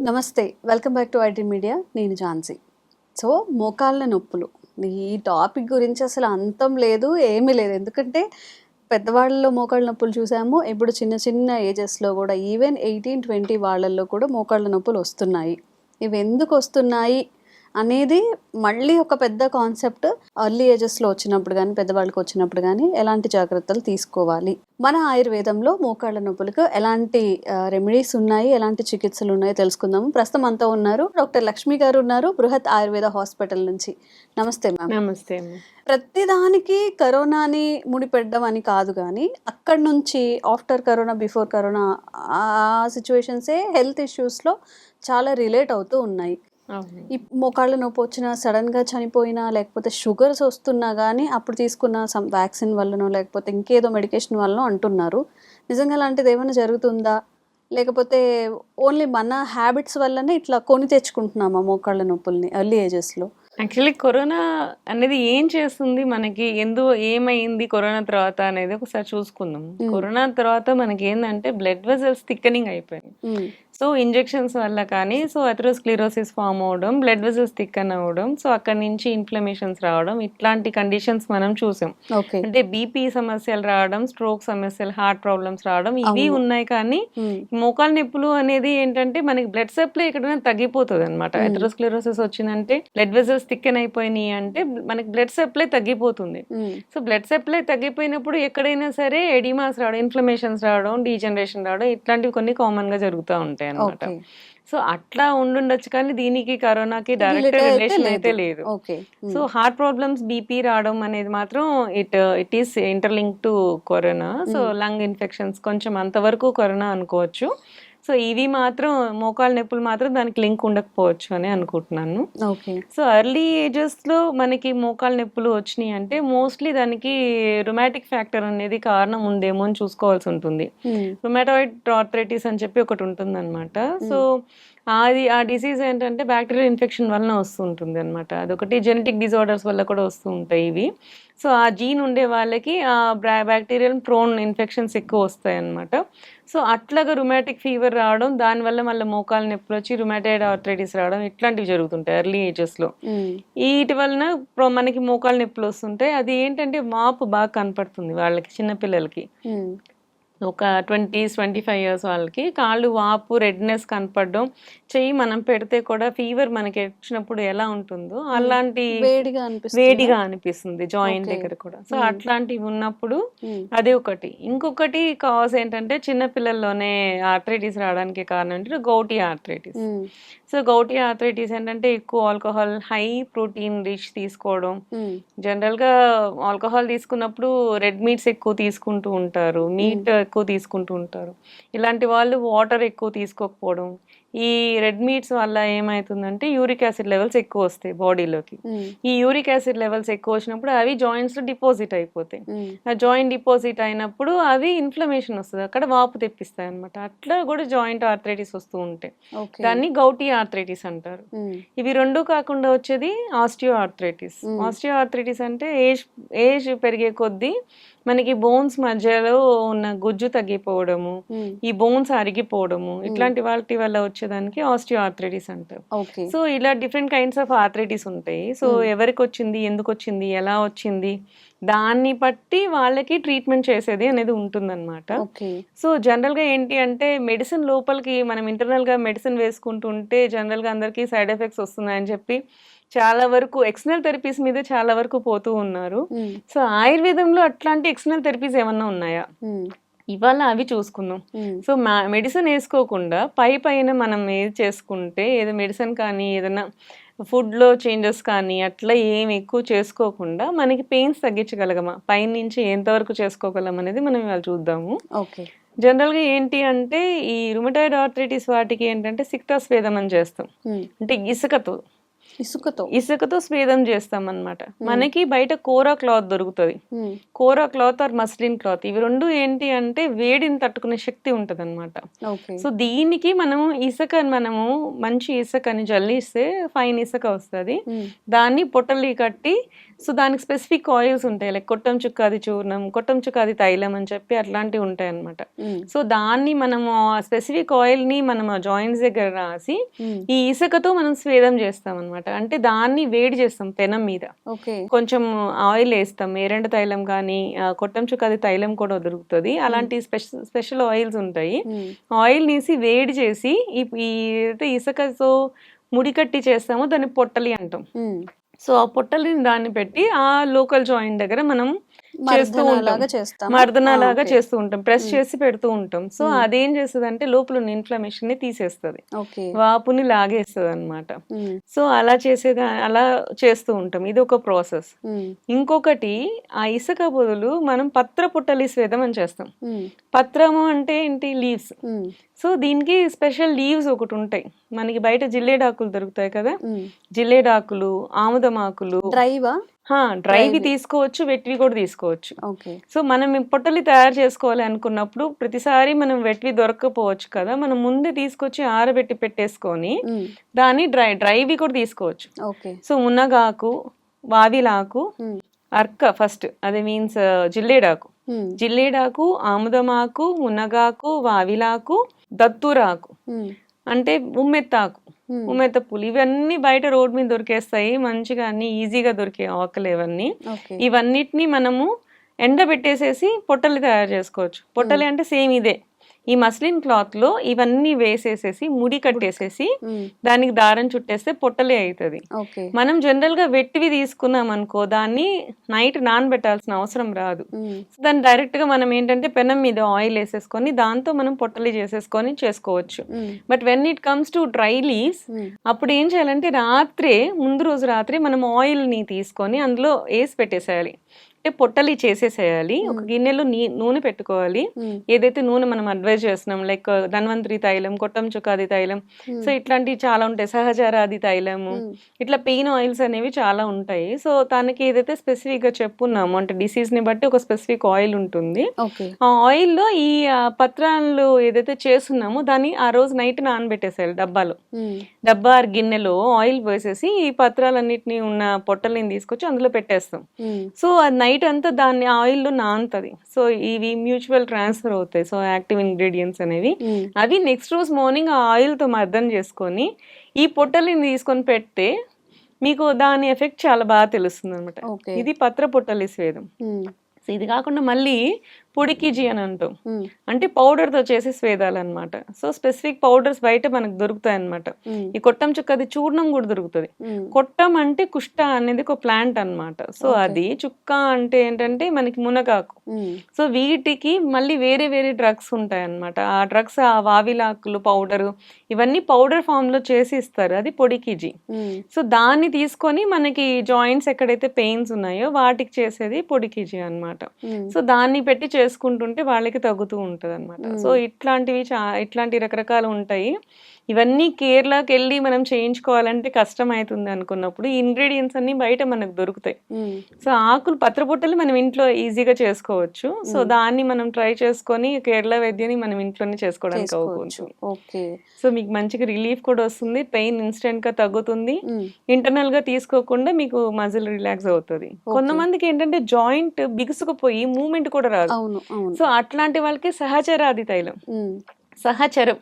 నమస్తే, welcome back to IT media. నేను Jhansi. So మోకాళ్ళ నొప్పులు, ఈ టాపిక్ గురించి అసలు అంతం లేదు, ఏమీ లేదు. ఎందుకంటే పెద్దవాళ్ళలో మోకాళ్ళ నొప్పులు చూసాము, ఇప్పుడు చిన్న చిన్న ఏజెస్లో కూడా ఈవెన్ 18-20 వాళ్ళల్లో కూడా మోకాళ్ళ నొప్పులు వస్తున్నాయి. ఇవి ఎందుకు వస్తున్నాయి అనేది మళ్ళీ ఒక పెద్ద కాన్సెప్ట్. ఎర్లీ ఏజెస్లో వచ్చినప్పుడు కానీ పెద్దవాళ్ళకి వచ్చినప్పుడు కానీ ఎలాంటి జాగ్రత్తలు తీసుకోవాలి, మన ఆయుర్వేదంలో మోకాళ్ళ నొప్పులకు ఎలాంటి రెమెడీస్ ఉన్నాయి, ఎలాంటి చికిత్సలు ఉన్నాయో తెలుసుకుందాము. ప్రస్తుతం అంతా ఉన్నారు డాక్టర్ లక్ష్మి గారు ఉన్నారు, బృహత్ ఆయుర్వేద హాస్పిటల్ నుంచి. నమస్తే మ్యామ్. నమస్తే. ప్రతిదానికి కరోనాని ముడిపెట్టడం అని కాదు, కానీ అక్కడి నుంచి ఆఫ్టర్ కరోనా, బిఫోర్ కరోనా ఆ సిచ్యువేషన్సే హెల్త్ ఇష్యూస్లో చాలా రిలేట్ అవుతూ ఉన్నాయి. ఈ మోకాళ్ళ నొప్పి వచ్చినా, సడన్గా చనిపోయినా, లేకపోతే షుగర్స్ వస్తున్నా కానీ అప్పుడు తీసుకున్న వ్యాక్సిన్ వల్లనో లేకపోతే ఇంకేదో మెడికేషన్ వల్లనో అంటున్నారు. నిజంగా అలాంటిది ఏమైనా జరుగుతుందా, లేకపోతే ఓన్లీ మన హ్యాబిట్స్ వల్లనే ఇట్లా కొని తెచ్చుకుంటున్నామా మోకాళ్ళ నొప్పుల్ని ఎర్లీ ఏజెస్లో? యాక్చువల్లీ కరోనా అనేది ఏం చేస్తుంది మనకి, ఏమైంది కరోనా తర్వాత అనేది ఒకసారి చూసుకుందాం. కరోనా తర్వాత మనకి ఏంటంటే బ్లడ్ వెజల్స్ థిక్కనింగ్ అయిపోయింది. సో ఇంజెక్షన్స్ వల్ల కానీ అథెరోస్క్లెరోసిస్ ఫామ్ అవడం, బ్లడ్ వెజల్స్ థిక్కన్ అవ్వడం, సో అక్కడి నుంచి ఇన్ఫ్లమేషన్స్ రావడం, ఇట్లాంటి కండిషన్స్ మనం చూసాం. అంటే బీపీ సమస్యలు రావడం, స్ట్రోక్ సమస్యలు, హార్ట్ ప్రాబ్లమ్స్ రావడం, ఇవి ఉన్నాయి. కానీ మోకాళ్ళ నొప్పులు అనేది ఏంటంటే మనకి బ్లడ్ సప్లై ఎక్కడైనా తగ్గిపోతుంది అనమాట. అథెరోస్క్లెరోసిస్ వచ్చిందంటే బ్లడ్ వెజల్స్ థిక్కన్ అయిపోయినాయి అంటే మనకి బ్లడ్ సప్లై తగ్గిపోతుంది. సో బ్లడ్ సప్లై తగ్గిపోయినప్పుడు ఎక్కడైనా సరే ఎడిమాస్ రావడం, ఇన్ఫ్లమేషన్స్ రావడం, డీజనరేషన్ రావడం, ఇట్లాంటివి కొన్ని కామన్ గా జరుగుతూ ఉంటాయి అన్నమాట. సో అట్లా ఉండుండొచ్చు, కానీ దీనికి కరోనాకి డైరెక్ట్ రిలేషన్ అయితే లేదు. సో హార్ట్ ప్రాబ్లమ్స్, బీపీ రావడం అనేది మాత్రం it is interlink to corona. So lung infections కొంచెం అంతవరకు కరోనా అనుకోవచ్చు. సో ఇవి మాత్రం మోకాళ్ళ నొప్పులు మాత్రం దానికి లింక్ ఉండకపోవచ్చు అని అనుకుంటున్నాను. సో ఎర్లీ ఏజెస్లో మనకి మోకాళ్ళ నొప్పులు వచ్చినాయి అంటే మోస్ట్లీ దానికి రుమాటిక్ ఫ్యాక్టర్ అనేది కారణం ఉందేమో అని చూసుకోవాల్సి ఉంటుంది. రుమాటాయిడ్ ఆర్థరైటిస్ అని చెప్పి ఒకటి ఉంటుంది అనమాట. సో ఆ డిసీజ్ ఏంటంటే బ్యాక్టీరియల్ ఇన్ఫెక్షన్ వలన వస్తుంటుంది అనమాట. అదొకటి జెనెటిక్ డిజార్డర్స్ వల్ల కూడా వస్తూ ఉంటాయి ఇవి. సో ఆ జీన్ ఉండే వాళ్ళకి ఆ బ్యాక్టీరియల్ ప్రోన్ ఇన్ఫెక్షన్స్ ఎక్కువ వస్తాయి అనమాట. సో అట్లాగా రుమాటిక్ ఫీవర్ రావడం, దానివల్ల మళ్ళీ మోకాళ్ళ నొప్పులు వచ్చి రుమాటాయిడ్ ఆర్థరైటిస్ రావడం, ఇట్లాంటివి జరుగుతుంటాయి ఎర్లీ ఏజెస్లో. వీటి వలన మనకి మోకాళ్ళ నొప్పులు వస్తుంటాయి. అది ఏంటంటే వాపు బాగా కనపడుతుంది వాళ్ళకి, చిన్నపిల్లలకి. ఒక 20-25 ఇయర్స్ వాళ్ళకి కాళ్ళు వాపు, రెడ్నెస్ కనపడడం, చెయ్యి మనం పెడితే కూడా ఫీవర్ మనకి వచ్చినప్పుడు ఎలా ఉంటుందో అలాంటి వేడిగా అనిపిస్తుంది జాయింట్ దగ్గర కూడా. సో అట్లాంటివి ఉన్నప్పుడు అదే ఒకటి. ఇంకొకటి కాజ్ ఏంటంటే చిన్నపిల్లల్లోనే ఆర్థరైటిస్ రావడానికి కారణం ఏంటంటే gouty arthritis. So gouty arthritis ఏంటంటే ఎక్కువ ఆల్కహాల్, హై ప్రోటీన్ రిచ్ తీసుకోవడం. జనరల్ గా ఆల్కహాల్ తీసుకున్నప్పుడు రెడ్ మీట్స్ ఎక్కువ తీసుకుంటూ ఉంటారు, మీట్ ఎక్కువ తీసుకుంటూ ఉంటారు. ఇలాంటి వాళ్ళు వాటర్ ఎక్కువ తీసుకోకపోవడం, ఈ రెడ్ మీట్స్ వల్ల ఏమవుతుందంటే యూరిక్ యాసిడ్ లెవెల్స్ ఎక్కువ వస్తాయి బాడీలోకి. ఈ యూరిక్ యాసిడ్ లెవెల్స్ ఎక్కువ వచ్చినప్పుడు అవి జాయింట్స్ లో డిపాజిట్ అయిపోతాయి. ఆ జాయింట్ డిపాజిట్ అయినప్పుడు అవి ఇన్ఫ్లమేషన్ వస్తుంది, అక్కడ వాపు తెప్పిస్తాయి అనమాట. అట్లా కూడా జాయింట్ ఆర్థరైటిస్ వస్తూ ఉంటాయి. దాన్ని గౌటీ ఆర్థరైటిస్ అంటారు. ఇవి రెండు కాకుండా వచ్చేది ఆస్టియో ఆర్థరైటిస్. ఆస్టియో ఆర్థరైటిస్ అంటే ఏజ్ పెరిగే కొద్దీ మనకి బోన్స్ మధ్యలో ఉన్న గుజ్జు తగ్గిపోవడము, ఈ బోన్స్ అరిగిపోవడము, ఇట్లాంటి వాటి వల్ల వచ్చేదానికి ఆస్టియో ఆర్థరైటిస్ అంటారు. సో ఇలా డిఫరెంట్ కైండ్స్ ఆఫ్ ఆర్థరైటిస్ ఉంటాయి. సో ఎవరికి వచ్చింది, ఎందుకు వచ్చింది, ఎలా వచ్చింది, దాన్ని బట్టి వాళ్ళకి ట్రీట్మెంట్ చేసేది అనేది ఉంటుందన్నమాట. సో జనరల్ గా ఏంటి అంటే మెడిసిన్ లోపలికి మనం ఇంటర్నల్ గా మెడిసిన్ వేసుకుంటుంటే జనరల్ గా అందరికి సైడ్ ఎఫెక్ట్స్ వస్తున్నాయని చెప్పి చాలా వరకు ఎక్స్టర్నల్ థెరపీస్ మీద చాలా వరకు పోతూ ఉన్నారు. సో ఆయుర్వేదంలో అట్లాంటి ఎక్స్టర్నల్ థెరపీస్ ఏమన్నా ఉన్నాయా, ఇవాళ అవి చూసుకుందాం. సో మెడిసిన్ వేసుకోకుండా పైన మనం ఏది చేసుకుంటే, ఏదో మెడిసిన్ కానీ ఏదైనా ఫుడ్లో చేంజెస్ కానీ అట్లా ఏం ఎక్కువ చేసుకోకుండా మనకి పెయిన్స్ తగ్గించగలగమా, పైనుంచి ఎంతవరకు చేసుకోగలం అనేది మనం ఇవాళ చూద్దాము. జనరల్గా ఏంటి అంటే ఈ రుమటాయిడ్ ఆర్థరైటిస్ వాటికి ఏంటంటే సిక్తా స్వేదం అని చేస్తాం. అంటే ఇసుకతో స్వేదం చేస్తాం అన్నమాట. మనకి బయట కోరా క్లాత్ దొరుకుతుంది, కోరా క్లాత్ ఆర్ మస్లిన్ క్లాత్. ఇవి రెండు ఏంటి అంటే వేడిని తట్టుకునే శక్తి ఉంటది అనమాట. సో దీనికి మనము మంచి ఇసుకని జల్లిస్తే ఫైన్ ఇసుక వస్తుంది. దాన్ని పొట్టలి కట్టి సో దానికి స్పెసిఫిక్ ఆయిల్స్ ఉంటాయి, లైక్ కొట్టం చుక్కాది చూర్ణం, కొట్టం చుక్కాది తైలం అని చెప్పి అట్లాంటివి ఉంటాయి అనమాట. సో దాన్ని మనము స్పెసిఫిక్ ఆయిల్ ని మనం జాయింట్స్ దగ్గర రాసి ఈ ఇసుకతో మనం స్వేదం చేస్తాం అనమాట. అంటే దాన్ని వేడి చేస్తాం పెనం మీద, కొంచెం ఆయిల్ వేస్తాం, ఎర్రండ తైలం కానీ కొట్టం చుక్కాది తైలం కూడా దొరుకుతుంది. అలాంటి స్పెషల్ ఆయిల్స్ ఉంటాయి. ఆయిల్ నీసి వేడి చేసి ఈ ఇసుకతో ముడి కట్టి చేస్తామో దాన్ని పొట్టలి అంటాం. సో ఆ పొట్టలిని దాన్ని పెట్టి ఆ లోకల్ జాయింట్ దగ్గర మనం చేస్తూ ఉంటాం, మర్దన లాగా చేస్తూ ఉంటాం, ప్రెస్ చేసి పెడుతూ ఉంటాం. సో అదేం చేస్తుంది అంటే లోపల ఉన్న ఇన్ఫ్లమేషన్ ని తీసేస్తుంది, వాపుని లాగేస్తుంది అనమాట. సో అలా అలా చేస్తూ ఉంటాం. ఇది ఒక ప్రాసెస్. ఇంకొకటి, ఆ ఇసుక బదులు మనం పత్ర పుట్టలి స్వేదం అని చేస్తాం. పత్రము అంటే ఏంటి, లీవ్స్. సో దీనికి స్పెషల్ లీవ్స్ ఒకటి ఉంటాయి మనకి, బయట జిల్లేడాకులు దొరుకుతాయి కదా, జిల్లేడాకులు, ఆముదమాకులు, డ్రైవి తీసుకోవచ్చు, వెట్వి కూడా తీసుకోవచ్చు. సో మనం పొట్టలి తయారు చేసుకోవాలి అనుకున్నప్పుడు ప్రతిసారి మనం వెట్వి దొరకకపోవచ్చు కదా, మనం ముందే తీసుకొచ్చి ఆరబెట్టి పెట్టేసుకొని దాన్ని డ్రైవి కూడా తీసుకోవచ్చు. సో మునగాకు, వావిలాకు, అర్క ఫస్ట్, అది మీన్స్ జిల్లేడాకు, ఆముదమాకు, మునగాకు, వావిలాకు, దత్తూరాకు అంటే ఉమ్మెత్తాకు, ఉమ్మెత్త పూలు, ఇవన్నీ బయట రోడ్ మీద దొరికేస్తాయి మంచిగా, అన్ని ఈజీగా దొరికే ఆకులు ఇవన్నీ. ఇవన్నిటిని మనము ఎండబెట్టేసేసి పొట్టలు తయారు చేసుకోవచ్చు. పొట్టలి అంటే సేమ్ ఇదే, ఈ మస్లిన్ క్లాత్ లో ఇవన్నీ వేసేసేసి ముడి కట్టేసేసి దానికి దారం చుట్టేస్తే పొట్టలే అవుతుంది. మనం జనరల్ గా వెట్టివి తీసుకున్నాం అనుకో, దాన్ని నైట్ నానబెట్టాల్సిన అవసరం రాదు. దాన్ని డైరెక్ట్ గా మనం ఏంటంటే పెనం మీద ఆయిల్ వేసేసుకొని దాంతో మనం పొట్టలి చేసేసుకొని చేసుకోవచ్చు. But when it comes to dry leaves, అప్పుడు ఏం చేయాలంటే ముందు రోజు రాత్రి మనం ఆయిల్ ని తీసుకొని అందులో వేసి పెట్టేసేయాలి. అంటే పొట్టలి చేసేసేయాలి. ఒక గిన్నెలో నూనె పెట్టుకోవాలి. ఏదైతే నూనె మనం అడ్వైజ్ చేస్తున్నాం, లైక్ ధన్వంతరి తైలం, కొట్టం చుక్కాది తైలం, సో ఇట్లాంటివి చాలా ఉంటాయి, సహచరాది తైలము, ఇట్లా పెయిన్ ఆయిల్స్ అనేవి చాలా ఉంటాయి. సో దానికి ఏదైతే స్పెసిఫిక్ గా చెప్పున్నామో, అంటే డిసీజ్ ని బట్టి ఒక స్పెసిఫిక్ ఆయిల్ ఉంటుంది. ఆ ఆయిల్ లో ఈ పత్రాలు ఏదైతే చేస్తున్నామో దాన్ని ఆ రోజు నైట్ నానబెట్టేసేయాలి డబ్బా గిన్నెలో ఆయిల్ వేసేసి ఈ పత్రాలన్నిటిని ఉన్న పొట్టలిని తీసుకొచ్చి అందులో పెట్టేస్తాం. సో అది నైట్ అంతా దాన్ని ఆయిల్ లో నానుతుంది. సో ఇవి మ్యూచువల్ ట్రాన్స్ఫర్ అవుతాయి. సో యాక్టివ్ ఇంగ్రీడియంట్స్ అనేవి అవి నెక్స్ట్ రోజు మార్నింగ్ ఆ ఆయిల్ తో మర్దన చేసుకొని ఈ పొట్టలిని తీసుకొని పెడితే మీకు దాని ఎఫెక్ట్ చాలా బాగా తెలుస్తుంది అనమాట. ఇది పత్ర పొట్టలి స్వేదం. ఇది కాకుండా మళ్ళీ పొడికిజీ అని అంటాం, అంటే పౌడర్ తో చేసే స్వేదాలు అనమాట. సో స్పెసిఫిక్ పౌడర్స్ బయట మనకు దొరుకుతాయి అనమాట. ఈ కొట్టం చుక్కది చూర్ణం కూడా దొరుకుతుంది. కొట్టం అంటే కుష్ట అనేది ఒక ప్లాంట్ అనమాట. సో అది చుక్క అంటే ఏంటంటే మనకి మునగాకు. సో వీటికి మళ్ళీ వేరే వేరే డ్రగ్స్ ఉంటాయి అనమాట. ఆ డ్రగ్స్, ఆ వావిలాకులు పౌడర్, ఇవన్నీ పౌడర్ ఫామ్ లో చేసి ఇస్తారు, అది పొడికిజీ. సో దాన్ని తీసుకొని మనకి జాయింట్స్ ఎక్కడైతే పెయిన్స్ ఉన్నాయో వాటికి చేసేది పొడికిజీ అనమాట. సో దాన్ని పెట్టి చేసుకుంటుంటే వాళ్ళకి తగ్గుతూ ఉంటది అనమాట. సో ఇట్లాంటి రకరకాలు ఉంటాయి. ఇవన్నీ కేరళకి వెళ్ళి మనం చేయించుకోవాలంటే కష్టం అవుతుంది అనుకున్నప్పుడు ఈ ఇంగ్రీడియంట్స్ అన్ని బయట మనకు దొరుకుతాయి. సో ఆకులు, పత్రపుట్టలు మనం ఇంట్లో ఈజీగా చేసుకోవచ్చు. సో దాన్ని మనం ట్రై చేసుకొని కేరళ వైద్యాన్ని మనం ఇంట్లోనే చేసుకోవడానికి అవ్వచ్చు. సో మీకు మంచిగా రిలీఫ్ కూడా వస్తుంది, పెయిన్ ఇన్స్టెంట్ గా తగ్గుతుంది, ఇంటర్నల్ గా తీసుకోకుండా మీకు మజిల్ రిలాక్స్ అవుతుంది. కొంతమందికి ఏంటంటే జాయింట్ బిగుసుకుపోయి మూవ్మెంట్ కూడా రాదు. సో అట్లాంటి వాళ్ళకి సహచరాది తైలం, సహచరం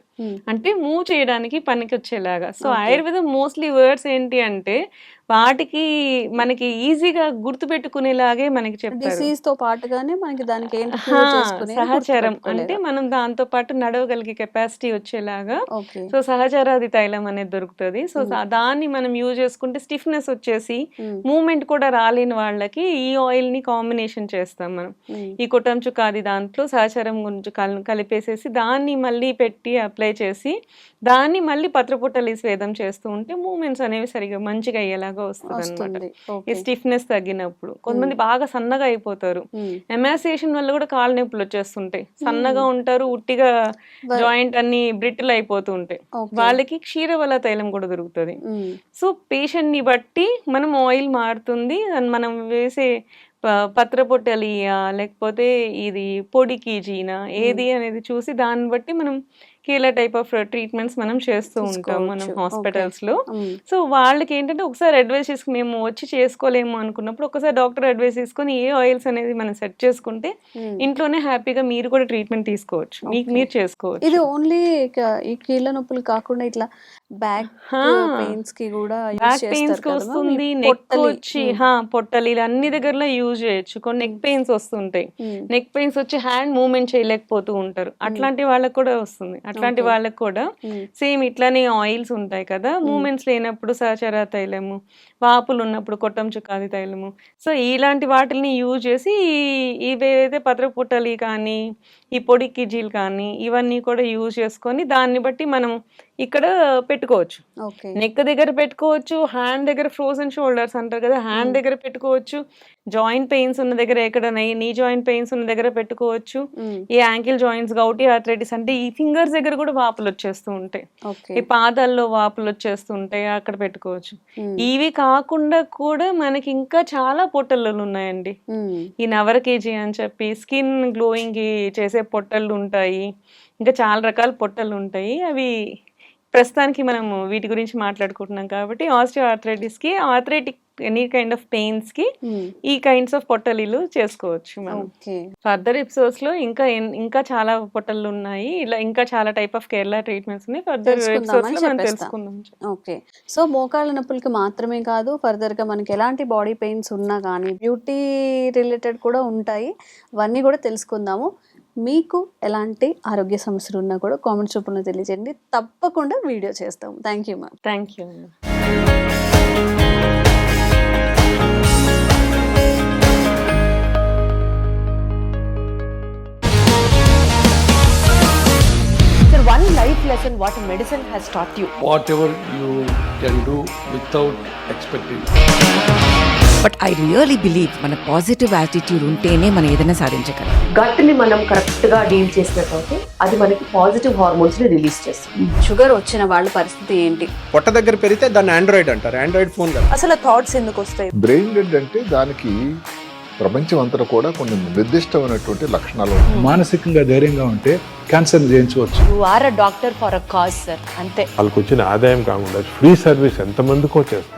అంటే మూవ్ చేయడానికి పనికి వచ్చేలాగా. సో ఆయుర్వేదం మోస్ట్లీ వర్డ్స్ ఏంటి అంటే వాటికి మనకి ఈజీగా గుర్తు పెట్టుకునేలాగే మనకి చెప్తారు. సహచరం అంటే మనం దాంతో పాటు నడవగలిగే కెపాసిటీ వచ్చేలాగా. సో సహచరాది తైలం అనేది దొరుకుతుంది. సో దాన్ని మనం యూజ్ చేసుకుంటే స్టిఫ్నెస్ వచ్చేసి మూవ్మెంట్ కూడా రాలేని వాళ్ళకి ఈ ఆయిల్ ని కాంబినేషన్ చేస్తాం మనం. ఈ కొట్టం చుక్కాది దాంట్లో సహచరం గురించి కలిపేసేసి దాన్ని మళ్ళీ పెట్టి అప్లై చేసి దాన్ని మళ్ళీ పత్రపుట్టలి స్వేదం చేస్తూ ఉంటే మూవ్మెంట్స్ అనేవి సరిగా మంచిగా అయ్యేలాగా వస్తుంది అనమాట. ఈ స్టిఫ్నెస్ తగ్గినప్పుడు కొంతమంది బాగా సన్నగా అయిపోతారు, ఎమాసియేషన్ వల్ల కూడా కాళ్ళ నొప్పులు వచ్చేస్తుంటాయి, సన్నగా ఉంటారు, ఉట్టిగా జాయింట్ అన్ని బ్రిటిల్ అయిపోతూ ఉంటాయి. వాళ్ళకి క్షీరవల్ల తైలం కూడా దొరుకుతుంది. సో పేషెంట్ ని బట్టి మనం ఆయిల్ మారుతుంది, మనం వేసే పత్రపొట్టలియా లేకపోతే ఇది పొడికిజీనా ఏది అనేది చూసి దాన్ని బట్టి మనం కీల టైప్ ఆఫ్ ట్రీట్మెంట్స్ మనం చేస్తూ ఉంటాం మనం తీసుకోవచ్చు. హాస్పిటల్స్ లో. మ్మ్. సో వాళ్ళకి ఏంటంటే ఒకసారి అడ్వైస్ చేసుకుని మేము వచ్చి చేసుకోలేము అనుకున్నప్పుడు ఒకసారి డాక్టర్ అడ్వైస్ తీసుకొని ఏ ఆయిల్స్ అనేది మనం సెట్ చేసుకుంటే మ్మ్. ఇంట్లోనే హ్యాపీగా మీరు కూడా ట్రీట్మెంట్ తీసుకోవచ్చు, మీకు మీరు చేసుకోవచ్చు. ఇది ఓన్లీ ఈ కీళ్ళ నొప్పులు కాకుండా ఇట్లా బ్యాక్ పెయిన్స్ కి కూడా use బ్యాక్ చేస్తారు పెయిన్స్ కి కదా వస్తుంది, ma'am? ఈ నెక్ పొట్టలి. వచ్చి పొట్టలు ఇలా అన్ని దగ్గరలో యూజ్ చేయొచ్చు. కొన్ని నెక్ పెయిన్స్ వస్తుంటాయి, మ్మ్. నెక్ పెయిన్స్ వచ్చి హ్యాండ్ మూవ్మెంట్ చేయలేకపోతూ ఉంటారు, అట్లాంటి వాళ్ళకి కూడా వస్తుంది. అట్లాంటి Okay. వాళ్ళకి కూడా మ్మ్. సేమ్ ఇట్లానే ఆయిల్స్ ఉంటాయి కదా, మూమెంట్స్ లేనప్పుడు సహచర తైలము, వాపులు ఉన్నప్పుడు కొట్టం చుక్కాది తైలము. సో ఇలాంటి వాటిని యూజ్ చేసి ఇవేదైతే పత్ర పుట్టలి కానీ ఈ పొడి కిజీలు కానీ ఇవన్నీ కూడా యూజ్ చేసుకొని దాన్ని బట్టి మనం ఇక్కడ పెట్టుకోవచ్చు. ఓకే. నెక్ దగ్గర పెట్టుకోవచ్చు, హ్యాండ్ దగ్గర ఫ్రోజన్ షోల్డర్స్ అంటారు కదా, హ్యాండ్ దగ్గర పెట్టుకోవచ్చు, జాయింట్ పెయిన్స్ ఉన్న దగ్గర ఎక్కడ నీ జాయింట్ పెయిన్స్ ఉన్న దగ్గర పెట్టుకోవచ్చు, మ్మ్. ఈ యాంకిల్ జాయింట్స్ గౌటీ ఆర్థరైటిస్ అంటే ఈ ఫింగర్స్ దగ్గర కూడా వాపులు వచ్చేస్తూ ఉంటాయి, ఓకే. ఈ పాదాల్లో వాపులు వచ్చేస్తూ ఉంటాయి, అక్కడ పెట్టుకోవచ్చు. మ్మ్. ఇవి కాకుండా కూడా మనకి ఇంకా చాలా పొట్టలు ఉన్నాయండి. మ్మ్. ఈ నవర కేజీ అని చెప్పి స్కిన్ గ్లోయింగ్ కి చేసే పొట్టలు ఉంటాయి, ఇంకా చాలా రకాల పొట్టలు ఉంటాయి. అవి ప్రస్తుతానికి మనము వీటి గురించి మాట్లాడుకుంటున్నాం కాబట్టి ఆస్టియో ఆర్థరైటిస్ కి, arthritic any kind of pains కి మ్మ్. ఈ కైండ్స్ ఆఫ్ పొట్టలీలు చేసుకోవచ్చు మనం. ఓకే. ఫర్దర్ ఎపిసోడ్స్ లో ఇంకా చాలా పొట్టలు ఉన్నాయి, ఇలా ఇంకా చాలా టైప్ ఆఫ్ కేరళ ట్రీట్మెంట్స్ ఉన్నాయి. ఫర్దర్ తెలుసుకుందామని ఎపిసోడ్స్ లో మనం చెప్పేస్తా. తెలుసుకుందాం. ఓకే. సో మోకాళ్ళ నొప్పులకి మాత్రమే కాదు, ఫర్దర్గా మనకి ఎలాంటి బాడీ పెయిన్స్ ఉన్నా కానీ బ్యూటీ రిలేటెడ్ కూడా ఉంటాయి, అవన్నీ కూడా తెలుసుకుందాము. మీకు ఎలాంటి ఆరోగ్య సమస్యలు ఉన్నా కూడా కామెంట్స్ రూపంలో తెలియజేయండి, తప్పకుండా వీడియో చేస్తాము. Thank you ma'am. Thank you. Sir, one life lesson what medicine has taught you. whatever you can do without expecting. But I really believe మన పాజిటివ్ యాటిట్యూడ్ ఉంటేనే మనం ఏదైనా సాధించగలం. గట్ని మనం కరెక్ట్ గా డీల్ చేసినట్లయితే అది మనకి పాజిటివ్ హార్మోన్స్ ని రిలీజ్ చేస్తుంది. షుగర్ వచ్చిన వాళ్ళ పరిస్థితి ఏంటి? పొట్ట దగ్గర పెరిగితే దాన్ని ఆండ్రాయిడ్ అంటారు, ఆండ్రాయిడ్ ఫోన్ కదా. అసలు థాట్స్ ఎందుకు వస్తాయి? బ్రెయిన్ డెడ్ అంటే దానికి ప్రపంచం అంతా కూడా కొన్ని నిర్దిష్టమైనటువంటి లక్షణాలు ఉంటాయి. మానసికంగా ధైర్యంగా ఉంటే క్యాన్సర్ జయించవచ్చు. You are a doctor for a cause sir, అంతే. వాళ్ళకి వచ్చిన ఆదాయం కాకుండా ఫ్రీ సర్వీస్ ఎంతమందికో చేస్తుంది.